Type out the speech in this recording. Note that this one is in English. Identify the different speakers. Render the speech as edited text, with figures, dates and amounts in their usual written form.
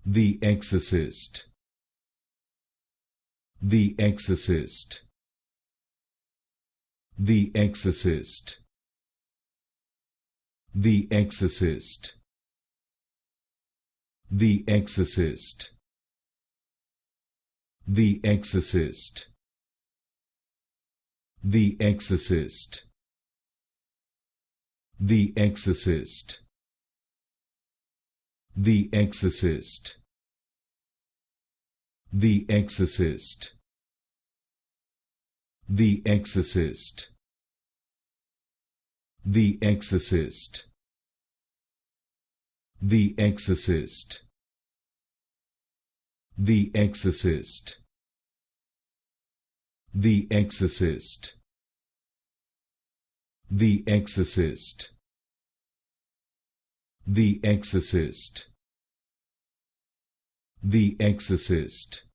Speaker 1: The Exorcist. The Exorcist. The Exorcist. The Exorcist. The Exorcist. The Exorcist. The Exorcist. The Exorcist. The Exorcist. The Exorcist. The Exorcist. The Exorcist. The Exorcist. The Exorcist. The Exorcist. The Exorcist. The Exorcist. The Exorcist.